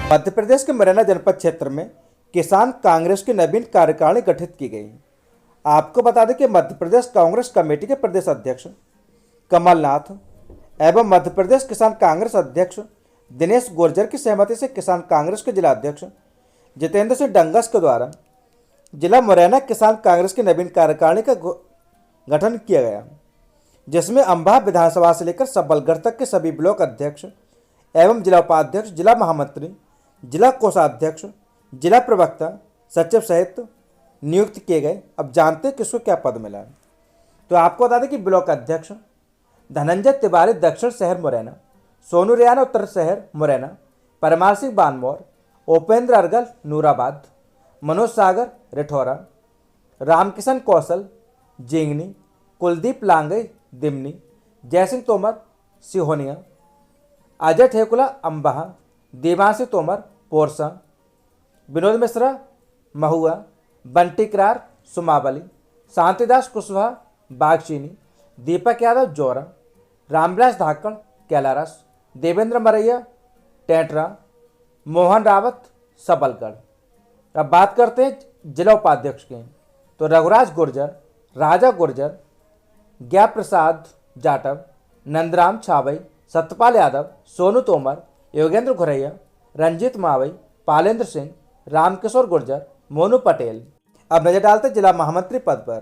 मध्य प्रदेश के मुरैना जनपद क्षेत्र में किसान कांग्रेस की नवीन कार्यकारिणी गठित की गई। आपको बता दें कि मध्य प्रदेश कांग्रेस कमेटी के प्रदेश अध्यक्ष कमलनाथ एवं मध्य प्रदेश किसान कांग्रेस अध्यक्ष दिनेश गुर्जर की सहमति से किसान कांग्रेस के जिला अध्यक्ष जितेंद्र सिंह डंगस के द्वारा जिला मुरैना किसान कांग्रेस की नवीन कार्यकारिणी का गठन किया गया, जिसमें अंबाह विधानसभा से लेकर सबलगढ़ तक के सभी ब्लॉक अध्यक्ष एवं जिला उपाध्यक्ष, जिला महामंत्री, जिला कोषाध्यक्ष, जिला प्रवक्ता, सचिव सहित नियुक्त किए गए। अब जानते हैं किसको क्या पद मिला है। तो आपको बता दें कि ब्लॉक अध्यक्ष धनंजय तिवारी दक्षिण शहर मुरैना, सोनू रियाना उत्तर शहर मुरैना, परमार सिंह बानमौर, उपेंद्र अर्गल नूराबाद, मनोज सागर रिठौरा, रामकिशन कौशल जींगनी, कुलदीप लांगई दिमनी, जयसिंह तोमर सिहोनिया, अजय ठेकुला अंबाह, देवांशी तोमर पोरसा, विनोद मिश्रा महुआ, बंटी करार सुमावली, शांतिदास कुशवाहा बागचीनी, दीपक यादव जौरा, रामविलास धाकड़ कैलारस, देवेंद्र मरैया टेंटरा, मोहन रावत सबलगढ़। अब बात करते हैं जिला उपाध्यक्ष की। तो रघुराज गुर्जर, राजा गुर्जर, ज्ञा प्रसाद जाटव, नंदराम छावई, सत्यपाल यादव, सोनू तोमर, योगेंद्र घुरैया, रंजीत मावई, पालेंद्र सिंह, रामकिशोर गुर्जर, मोनू पटेल। अब नजर डालते जिला महामंत्री पद पर।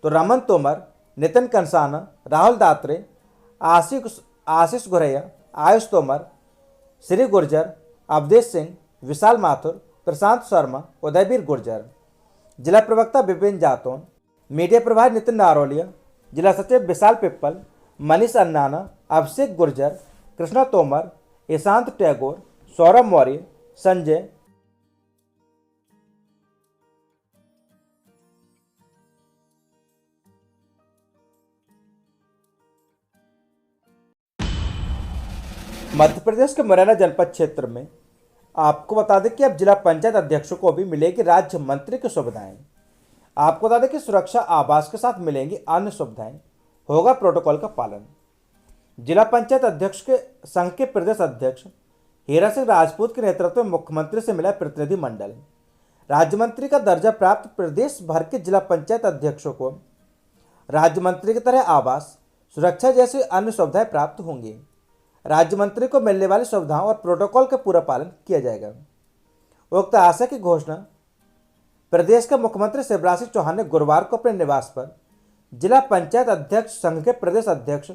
तो रमन तोमर, नितिन कंसाना, राहुल दात्रे, आशीष घुरैया, आयुष तोमर, श्री गुर्जर, अवधेश सिंह, विशाल माथुर, प्रशांत शर्मा, उदयवीर गुर्जर। जिला प्रवक्ता विपिन जातौन, मीडिया प्रभारी नितिन नारोलिया, जिला सचिव विशाल पिप्पल, मनीष अन्नाना, अभिषेक गुर्जर, कृष्णा तोमर, ईशांत टैगोर, सौरभ मौर्य, संजय। मध्य प्रदेश के मुरैना जनपद क्षेत्र में आपको बता दें कि अब जिला पंचायत अध्यक्षों को भी मिलेगी राज्य मंत्री की सुविधाएं। आपको बता दें कि सुरक्षा आवास के साथ मिलेंगी अन्य सुविधाएं, होगा प्रोटोकॉल का पालन। जिला पंचायत अध्यक्ष के संघ के प्रदेश अध्यक्ष हीरा सिंह राजपूत के नेतृत्व में मुख्यमंत्री से मिला प्रतिनिधि मंडल। राज्य मंत्री का दर्जा प्राप्त प्रदेश भर के जिला पंचायत अध्यक्षों को राज्य मंत्री की तरह आवास, सुरक्षा जैसी अन्य सुविधाएं प्राप्त होंगी। राज्य मंत्री को मिलने वाली सुविधाओं और प्रोटोकॉल का पूरा पालन किया जाएगा। उक्त आशय की घोषणा प्रदेश के मुख्यमंत्री शिवराज सिंह चौहान ने गुरुवार को अपने निवास पर जिला पंचायत अध्यक्ष संघ के प्रदेश अध्यक्ष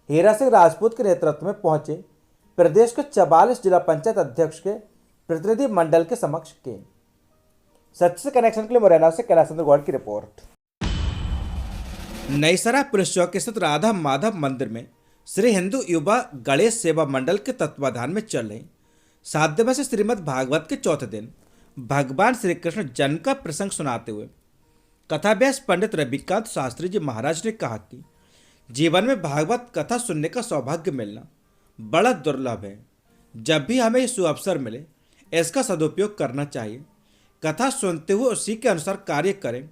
हीरा सिंह राजपूत के नेतृत्व में पहुंचे प्रदेश के 44 जिला पंचायत अध्यक्ष के प्रतिनिधि मंडल के समक्ष की। सच से कनेक्शन के लिए मुरैना से कैलाश चंद्र गौड़ की रिपोर्ट। नईसरा पुलिस चौक स्थित राधा माधव मंदिर में श्री हिंदू युवा गणेश सेवा मंडल के तत्वाधान में चल रही 7 दिवसीय श्रीमद् भागवत के चौथे दिन भगवान श्री कृष्ण जन्म का प्रसंग सुनाते हुए कथाव्यास पंडित रविकांत शास्त्री जी महाराज ने कहा कि जीवन में भागवत कथा सुनने का सौभाग्य मिलना बड़ा दुर्लभ है। जब भी हमें ये सुअवसर मिले इसका सदुपयोग करना चाहिए। कथा सुनते हुए उसी के अनुसार कार्य करें।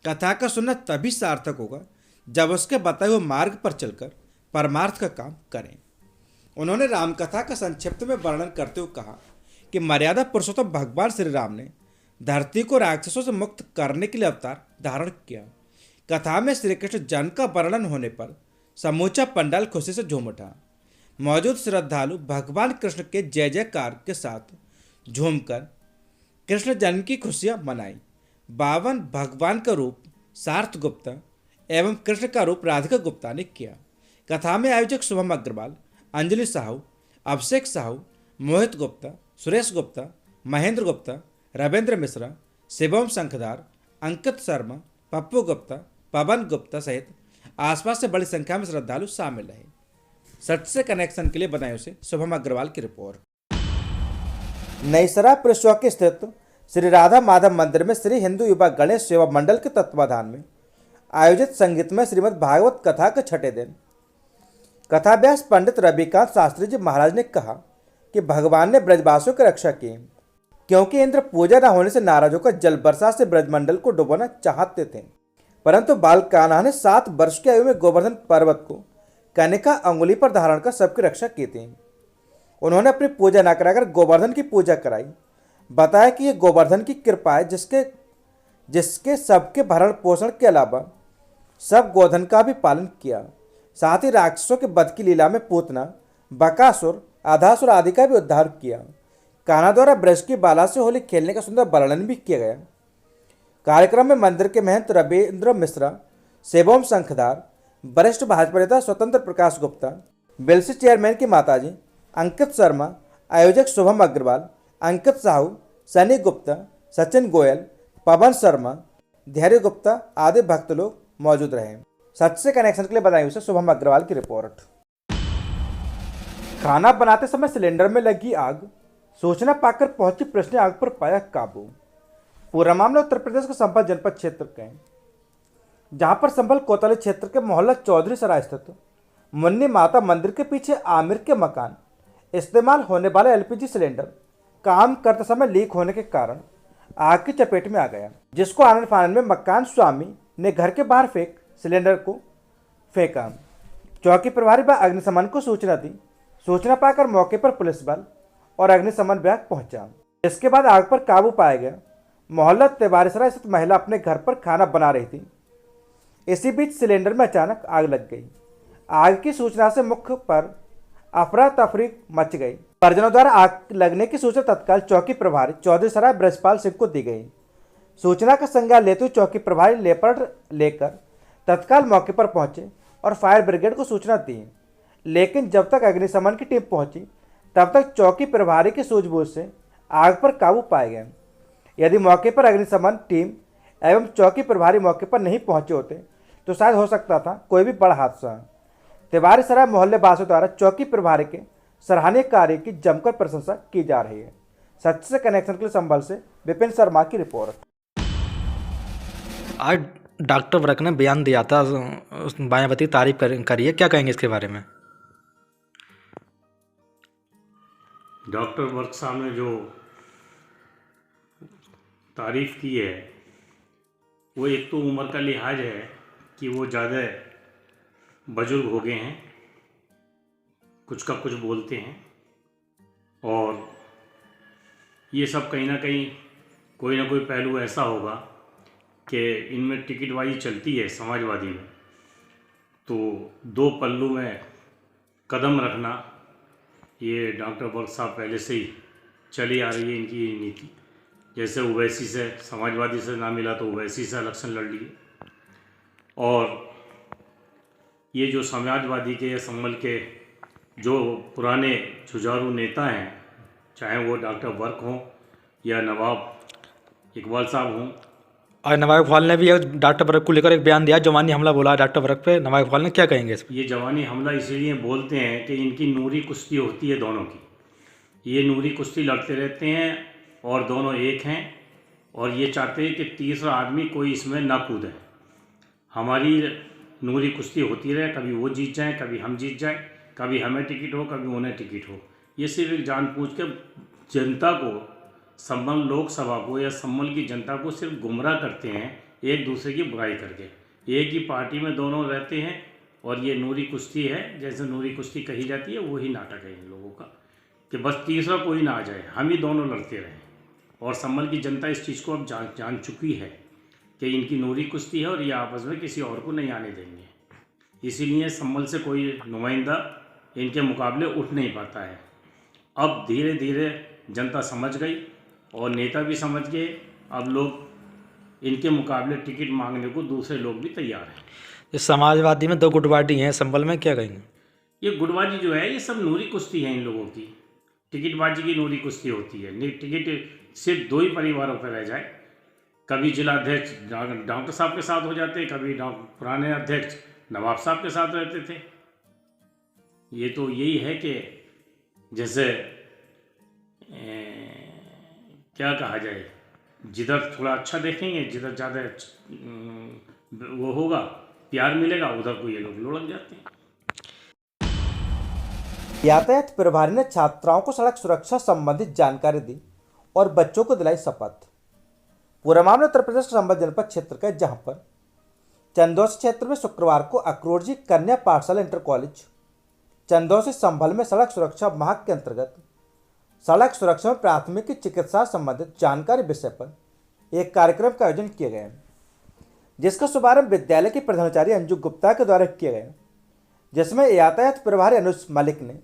कथा का सुनना तभी सार्थक होगा जब उसके बताए हुए मार्ग पर चलकर परमार्थ का काम करें। उन्होंने रामकथा का संक्षिप्त में वर्णन करते हुए कहा कि मर्यादा पुरुषोत्तम भगवान श्री राम ने धरती को राक्षसों से मुक्त करने के लिए अवतार धारण किया। कथा में श्री कृष्ण जन्म का वर्णन होने पर समूचा पंडाल खुशी से झूम उठा। मौजूद श्रद्धालु भगवान कृष्ण के जय जयकार के साथ झूमकर कृष्ण जन्म की खुशियां मनाई। 52 भगवान का रूप सार्थ गुप्ता एवं कृष्ण का रूप राधिका गुप्ता ने किया। कथा में आयोजक शुभम अग्रवाल, अंजलि साहू, अभिषेक साहू, मोहित गुप्ता, सुरेश गुप्ता, महेंद्र गुप्ता, रविंद्र मिश्रा, शिवम शंखदार, अंकित शर्मा, पप्पू गुप्ता, पवन गुप्ता सहित आसपास से बड़ी संख्या में श्रद्धालु शामिल रहे। सच से कनेक्शन के लिए बनाए से शुभम अग्रवाल की रिपोर्ट। नईसरा पुलिस चौक स्थित श्री राधा माधव मंदिर में श्री हिंदू युवा गणेश सेवा मंडल के तत्वाधान में आयोजित संगीतमय श्रीमद् भागवत कथा के छठे दिन कथाव्यास पंडित रविकांत शास्त्री जी महाराज ने कहा कि भगवान ने ब्रजवासियों की रक्षा की, क्योंकि इंद्र पूजा न होने से नाराज होकर जल वर्षा से ब्रजमंडल को डुबोना चाहते थे, परंतु बाल कान्हा ने 7 वर्ष की आयु में गोवर्धन पर्वत को कनिका अंगुली पर धारण कर सबकी रक्षा की थी। उन्होंने अपनी पूजा न कराकर गोवर्धन की पूजा कराई। बताया कि ये गोवर्धन की कृपा है जिसके जिसके सबके भरण पोषण के अलावा सब गोधन का भी पालन किया। साथ ही राक्षसों के वध की लीला में पूतना, बकासुर, आधासुर आदि का भी उद्धार किया। कान्हा द्वारा ब्रज की बाला से होली खेलने का सुंदर वर्णन भी किया गया। कार्यक्रम में मंदिर के महंत रविंद्र मिश्रा, सेबोम शंखधार, वरिष्ठ भाजपा नेता स्वतंत्र प्रकाश गुप्ता, बेलसी चेयरमैन की माताजी अंकित शर्मा, आयोजक शुभम अग्रवाल, अंकित साहू, सनी गुप्ता, सचिन गोयल, पवन शर्मा, धैर्य गुप्ता आदि भक्त लोग मौजूद रहे। सच से कनेक्शन के लिए बताई उसे शुभम अग्रवाल की रिपोर्ट। खाना बनाते समय सिलेंडर में लगी आग, सूचना पाकर पहुंची पुलिस ने आग पर पाया काबू। पूरा मामला उत्तर प्रदेश के संभल जनपद क्षेत्र के हैं, जहां पर संभल कोतवाली क्षेत्र के मोहल्ला चौधरी सराय स्थित मुन्नी माता मंदिर के पीछे आमिर के मकान इस्तेमाल होने वाला एलपीजी सिलेंडर काम करते समय लीक होने के कारण आग की चपेट में आ गया, जिसको आनन फानन में मकान स्वामी ने घर के बाहर सिलेंडर को फेंका। चौकी प्रभारी व अग्निशमन को सूचना दी। सूचना पाकर मौके पर पुलिस बल और अग्निशमन विभाग पहुंचा। इसके बाद आग पर काबू पाया गया। मोहल्ला तिवारीसराय स्थित महिला अपने घर पर खाना बना रही थी। इसी बीच सिलेंडर में अचानक आग लग गई। आग की सूचना से मुख्य पर अफरा तफरी मच गई। परिजनों द्वारा आग लगने की सूचना तत्काल चौकी प्रभारी चौधरी सराय ब्रजपाल सिंह को दी गई। सूचना का संज्ञान लेते हुए चौकी प्रभारी लेपर्ड लेकर तत्काल मौके पर पहुंचे और फायर ब्रिगेड को सूचना दी, लेकिन जब तक अग्निशमन की टीम पहुंची तब तक चौकी प्रभारी की सूझबूझ से आग पर काबू पाया गया। यदि मौके पर अग्निशमन टीम एवं चौकी प्रभारी मौके पर नहीं पहुंचे होते तो शायद हो सकता था कोई भी बड़ा हादसा। तिवारी सराय मोहल्ले वासियों द्वारा चौकी प्रभारी के सराहनीय कार्य की जमकर प्रशंसा की जा रही है। सच से कनेक्शन के लिए संभल से विपिन शर्मा की रिपोर्ट। आज डॉक्टर वर्क ने बयान दिया था, मायावती तारीफ करी है, क्या कहेंगे इसके बारे में? डॉक्टर वर्क साहब ने जो तारीफ की है वो एक तो उम्र का लिहाज है कि वो ज़्यादा बुजुर्ग हो गए हैं, कुछ का कुछ बोलते हैं, और ये सब कहीं ना कहीं कोई ना कोई पहलू ऐसा होगा कि इनमें टिकटबाजी चलती है समाजवादी में, तो दो पल्लू में कदम रखना ये डॉक्टर वर्क साहब पहले से ही चली आ रही है इनकी नीति। जैसे ओवैसी से समाजवादी से ना मिला तो ओवैसी से इलेक्शन लड़ लिए, और ये जो समाजवादी के या संभल के जो पुराने जुझारू नेता हैं, चाहे वो डॉक्टर वर्क हों या नवाब इकबाल साहब हों। और नवाब इकबाल ने भी डॉक्टर वर्क को लेकर एक बयान दिया, जवानी हमला बोला डॉक्टर वर्क पे। नवाब इकबाल ने क्या कहेंगे इस पर? ये जवानी हमला इसीलिए बोलते हैं कि इनकी नूरी कुश्ती होती है दोनों की। ये नूरी कुश्ती लड़ते रहते हैं और दोनों एक हैं, और ये चाहते हैं कि तीसरा आदमी कोई इसमें ना कूदे। हमारी नूरी कुश्ती होती रहे, कभी वो जीत जाए, कभी हम जीत जाए, कभी हमें टिकट हो, कभी उन्हें टिकट हो। ये सिर्फ एक जानबूझ के जनता को, संभल लोकसभा को या संभल की जनता को सिर्फ गुमराह करते हैं एक दूसरे की बुराई करके। एक ही पार्टी में दोनों रहते हैं, और ये नूरी कुश्ती है, जैसे नूरी कुश्ती कही जाती है, वही नाटक है इन लोगों का कि बस तीसरा कोई ना आ जाए, हम ही दोनों लड़ते रहें। और संभल की जनता इस चीज़ को अब जान चुकी है कि इनकी नूरी कुश्ती है और ये आपस में किसी और को नहीं आने देंगे। इसीलिए संभल से कोई नुमाइंदा इनके मुकाबले उठ नहीं पाता है। अब धीरे धीरे जनता समझ गई और नेता भी समझ गए। अब लोग इनके मुकाबले टिकट मांगने को दूसरे लोग भी तैयार हैं। इस समाजवादी में दो गुटबाजी हैं, संभल में क्या कहेंगे? ये गुटबाजी जो है ये सब नूरी कुश्ती है इन लोगों की। टिकटबाजी की नूरी कुश्ती होती है। टिकट सिर्फ दो ही परिवारों पर रह जाए, कभी जिला अध्यक्ष डॉक्टर साहब के साथ हो जाते, कभी पुराने अध्यक्ष नवाब साहब के साथ रहते थे। ये तो यही है कि जैसे क्या कहा जाए, जिधर थोड़ा अच्छा देखेंगे, जिधर ज़्यादा वो होगा, प्यार मिलेगा, उधर को ये लोग लुढ़क जाते हैं। यातायात प्रभारी ने छात्राओं को सड़क सुरक्षा संबंधित जानकारी दी और बच्चों को दिलाई शपथ। पूरा मामला उत्तर प्रदेश के संभल जनपद क्षेत्र का है, जहां पर चंदौसी क्षेत्र में शुक्रवार को अक्रोड़जी कन्या पाठशाला इंटर कॉलेज चंदौसी संभल में सड़क सुरक्षा माह के अंतर्गत सड़क सुरक्षा में प्राथमिक चिकित्सा संबंधित जानकारी विषय पर एक कार्यक्रम का आयोजन किया गया, जिसका शुभारंभ विद्यालय के प्रधानाचार्य अंजू गुप्ता के द्वारा किया गया, जिसमें यातायात प्रभारी अनुज मलिक ने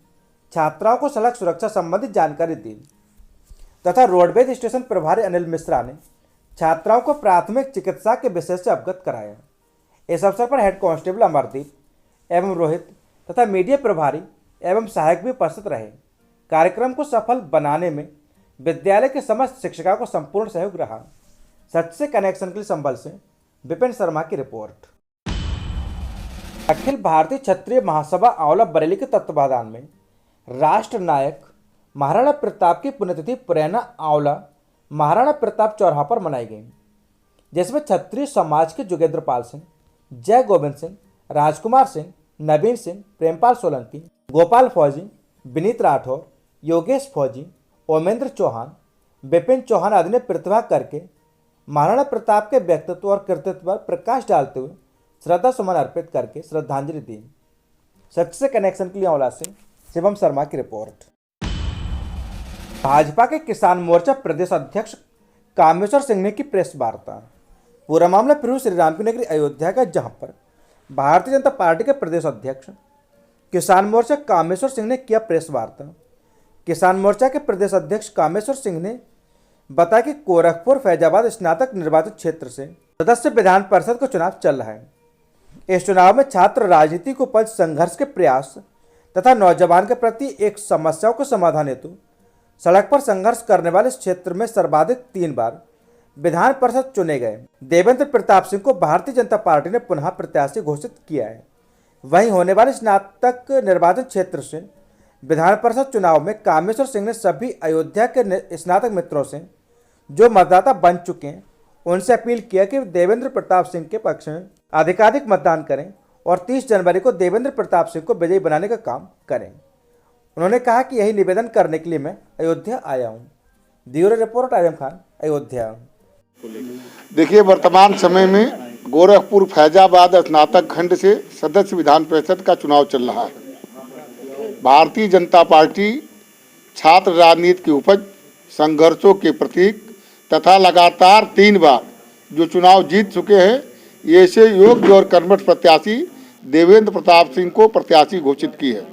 छात्राओं को सड़क सुरक्षा संबंधी जानकारी दी तथा रोडवेज स्टेशन प्रभारी अनिल मिश्रा ने छात्राओं को प्राथमिक चिकित्सा के विषय से अवगत कराया। इस अवसर पर हेड कांस्टेबल अमरदीप एवं रोहित तथा मीडिया प्रभारी एवं सहायक भी उपस्थित रहे। कार्यक्रम को सफल बनाने में विद्यालय के समस्त शिक्षकों को संपूर्ण सहयोग रहा। सच से कनेक्शन के लिए संभल से विपिन शर्मा की रिपोर्ट। अखिल भारतीय क्षत्रिय महासभा आंवला बरेली के तत्वाधान में राष्ट्र नायक महाराणा प्रताप की पुण्यतिथि पुरैना आंवला महाराणा प्रताप चौराहा पर मनाई गई, जिसमें क्षत्रिय समाज के जोगेंद्र पाल सिंह, जय गोविंद सिंह, राजकुमार सिंह, नवीन सिंह, प्रेमपाल सोलंकी, गोपाल फौजी, विनीत राठौर, योगेश फौजी, ओमेंद्र चौहान, विपिन चौहान आदि ने प्रतिभा करके महाराणा प्रताप के व्यक्तित्व और कृतित्व पर प्रकाश डालते हुए श्रद्धा सुमन अर्पित करके श्रद्धांजलि दी। सच से कनेक्शन के लिए आंवला से शिवम शर्मा की रिपोर्ट। भाजपा के किसान मोर्चा प्रदेश अध्यक्ष कामेश्वर सिंह ने की प्रेस वार्ता। पूरा मामला प्रभु श्री राम की नगरी अयोध्या का, जहां पर भारतीय जनता पार्टी के प्रदेश अध्यक्ष किसान मोर्चा कामेश्वर सिंह ने किया प्रेस वार्ता। किसान मोर्चा के प्रदेश अध्यक्ष कामेश्वर सिंह ने बताया कि गोरखपुर फैजाबाद स्नातक निर्वाचित क्षेत्र से सदस्य विधान परिषद का चुनाव चल रहा है। इस चुनाव में छात्र राजनीति को उपज संघर्ष के प्रयास तथा नौजवान के प्रति एक समस्याओं के समाधान हेतु सड़क पर संघर्ष करने वाले इस क्षेत्र में सर्वाधिक 3 बार विधान परिषद चुने गए देवेंद्र प्रताप सिंह को भारतीय जनता पार्टी ने पुनः प्रत्याशी घोषित किया है। वहीं होने वाले स्नातक निर्वाचन क्षेत्र से विधान परिषद चुनाव में कामेश्वर सिंह ने सभी अयोध्या के स्नातक मित्रों से जो मतदाता बन चुके हैं उनसे अपील किया कि देवेंद्र प्रताप सिंह के पक्ष में अधिकाधिक मतदान करें और 30 जनवरी को देवेंद्र प्रताप सिंह को विजयी बनाने का काम करें। उन्होंने कहा कि यही निवेदन करने के लिए मैं अयोध्या आया हूं। Bureau report Azam Khan, Ayodhya. देखिए, वर्तमान समय में गोरखपुर फैजाबाद स्नातक खंड से सदस्य विधान परिषद का चुनाव चल रहा है। भारतीय जनता पार्टी छात्र राजनीति की उपज, संघर्षों के प्रतीक तथा लगातार 3 बार जो चुनाव जीत चुके हैं, ऐसे योग्य और कर्मठ प्रत्याशी देवेंद्र प्रताप सिंह को प्रत्याशी घोषित की है।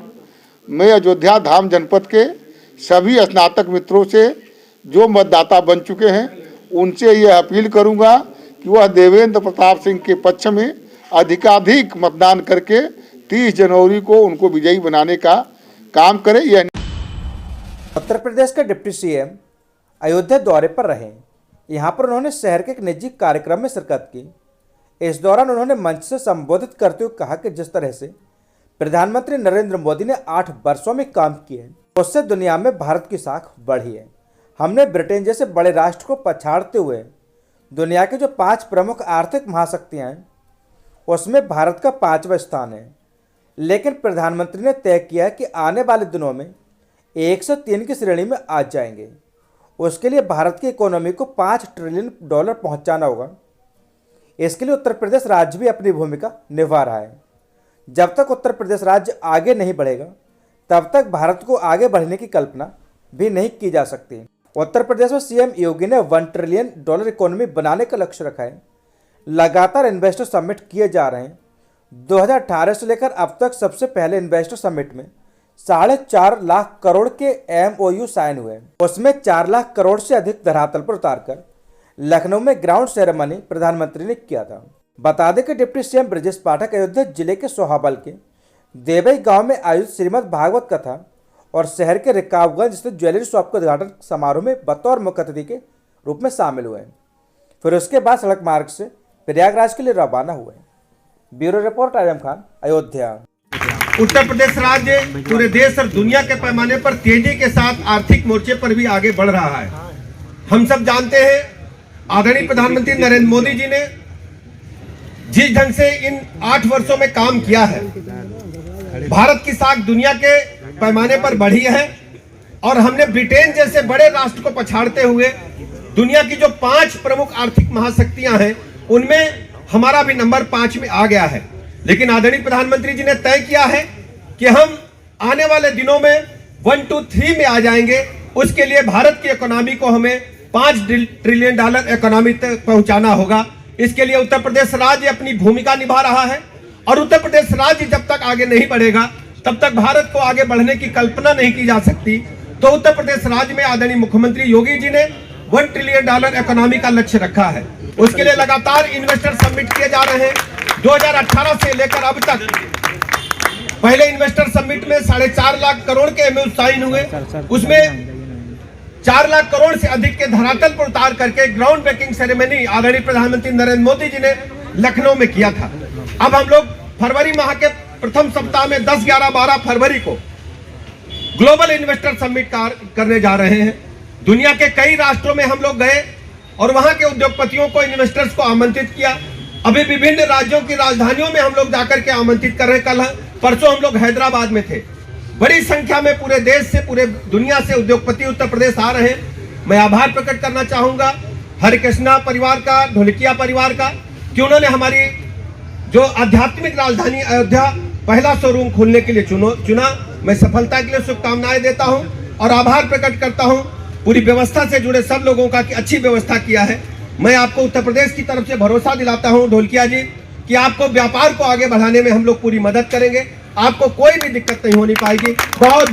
मैं अयोध्या धाम जनपद के सभी स्नातक मित्रों से जो मतदाता बन चुके हैं उनसे यह अपील करूंगा कि वह देवेंद्र प्रताप सिंह के पक्ष में अधिकाधिक मतदान करके 30 जनवरी को उनको विजयी बनाने का काम करें। यह उत्तर प्रदेश के डिप्टी सीएम अयोध्या दौरे पर रहे। यहां पर उन्होंने शहर के एक निजी कार्यक्रम में शिरकत की। इस दौरान उन्होंने मंच से संबोधित करते हुए कहा कि जिस तरह से प्रधानमंत्री नरेंद्र मोदी ने 8 वर्षों में काम किए हैं, उससे दुनिया में भारत की साख बढ़ी है। हमने ब्रिटेन जैसे बड़े राष्ट्र को पछाड़ते हुए दुनिया के जो 5 प्रमुख आर्थिक महाशक्तियां हैं उसमें भारत का 5वां स्थान है। लेकिन प्रधानमंत्री ने तय किया कि आने वाले दिनों में 1 से 3 की श्रेणी में आ जाएंगे। उसके लिए भारत की इकोनॉमी को $5 ट्रिलियन पहुंचाना होगा। इसके लिए उत्तर प्रदेश राज्य भी अपनी भूमिका निभा रहा है। जब तक उत्तर प्रदेश राज्य आगे नहीं बढ़ेगा तब तक भारत को आगे बढ़ने की कल्पना भी नहीं की जा सकती। उत्तर प्रदेश में सीएम योगी ने $1 ट्रिलियन इकोनॉमी बनाने का लक्ष्य रखा है। लगातार इन्वेस्टर समिट किए जा रहे हैं। 2018 से लेकर अब तक सबसे पहले इन्वेस्टर समिट में 4.5 लाख करोड़ के MOU साइन हुए। उसमें 4 लाख करोड़ से अधिक धरातल पर उतारकर लखनऊ में ग्राउंड सेरेमनी प्रधानमंत्री ने किया था। बता दें कि डिप्टी सीएम ब्रजेश पाठक अयोध्या जिले के सोहाबल के देवई गांव में आयोजित श्रीमद् भागवत कथा और शहर के रिकाबगंज स्थित ज्वेलरी शॉप के उद्घाटन समारोह में बतौर मुख्य अतिथि के रूप में शामिल हुए। फिर उसके बाद सड़क मार्ग से प्रयागराज के लिए रवाना हुए। Bureau report Azam Khan, Ayodhya. उत्तर प्रदेश राज्य पूरे देश और दुनिया के पैमाने पर तेजी के साथ आर्थिक मोर्चे पर भी आगे बढ़ रहा है। हम सब जानते हैं आदरणीय प्रधानमंत्री नरेंद्र मोदी जी ने जिस ढंग से इन 8 वर्षों में काम किया है, भारत की साख दुनिया के पैमाने पर बढ़ी है और हमने ब्रिटेन जैसे बड़े राष्ट्र को पछाड़ते हुए दुनिया की जो 5 प्रमुख आर्थिक महाशक्तियां हैं उनमें हमारा भी नंबर 5 में आ गया है। लेकिन आदरणीय प्रधानमंत्री जी ने तय किया है कि हम आने वाले दिनों में 1, 2, 3 में आ जाएंगे। उसके लिए भारत की इकोनॉमी को हमें $5 ट्रिलियन इकोनॉमी तक पहुंचाना होगा। इसके लिए उत्तर प्रदेश राज्य अपनी भूमिका निभा रहा है और उत्तर प्रदेश राज्य जब तक आगे नहीं बढ़ेगा तब तक भारत को आगे बढ़ने की कल्पना नहीं की जा सकती। तो उत्तर प्रदेश राज्य में आदरणीय मुख्यमंत्री योगी जी ने $1 ट्रिलियन इकोनॉमी का लक्ष्य रखा है। उसके लिए लगातार इन्वेस्टर समिट किए जा रहे हैं। 2018 से लेकर अब तक पहले इन्वेस्टर समिट में 4.5 लाख करोड़ के MOU साइन हुए, उसमें 4 लाख करोड़ से अधिक के धरातल पर उतार करके ग्राउंड ब्रेकिंग सेरेमनी आदरणीय प्रधानमंत्री नरेंद्र मोदी जी ने लखनऊ में किया था। अब हम लोग फरवरी माह के प्रथम सप्ताह में 10, 11, 12 फरवरी को ग्लोबल इन्वेस्टर समिट करने जा रहे हैं। दुनिया के कई राष्ट्रों में हम लोग गए और वहां के उद्योगपतियों को, इन्वेस्टर्स को आमंत्रित किया। अभी विभिन्न राज्यों की राजधानियों में हम लोग जाकर के आमंत्रित कर रहे हैं। कल परसों हम लोग हैदराबाद में थे। बड़ी संख्या में पूरे देश से, पूरे दुनिया से उद्योगपति उत्तर प्रदेश आ रहे हैं। मैं आभार प्रकट करना चाहूंगा हरिकृष्णा परिवार का, ढोलकिया परिवार का, कि उन्होंने हमारी जो आध्यात्मिक राजधानी अयोध्या पहला शोरूम खोलने के लिए चुना। मैं सफलता के लिए शुभकामनाएं देता हूं और आभार प्रकट करता हूं पूरी व्यवस्था से जुड़े सब लोगों का कि अच्छी व्यवस्था किया है। मैं आपको उत्तर प्रदेश की तरफ से भरोसा दिलाता हूं ढोलकिया जी कि आपको व्यापार को आगे बढ़ाने में हम लोग पूरी मदद करेंगे। आपको कोई भी दिक्कत नहीं होनी पाएगी। बहुत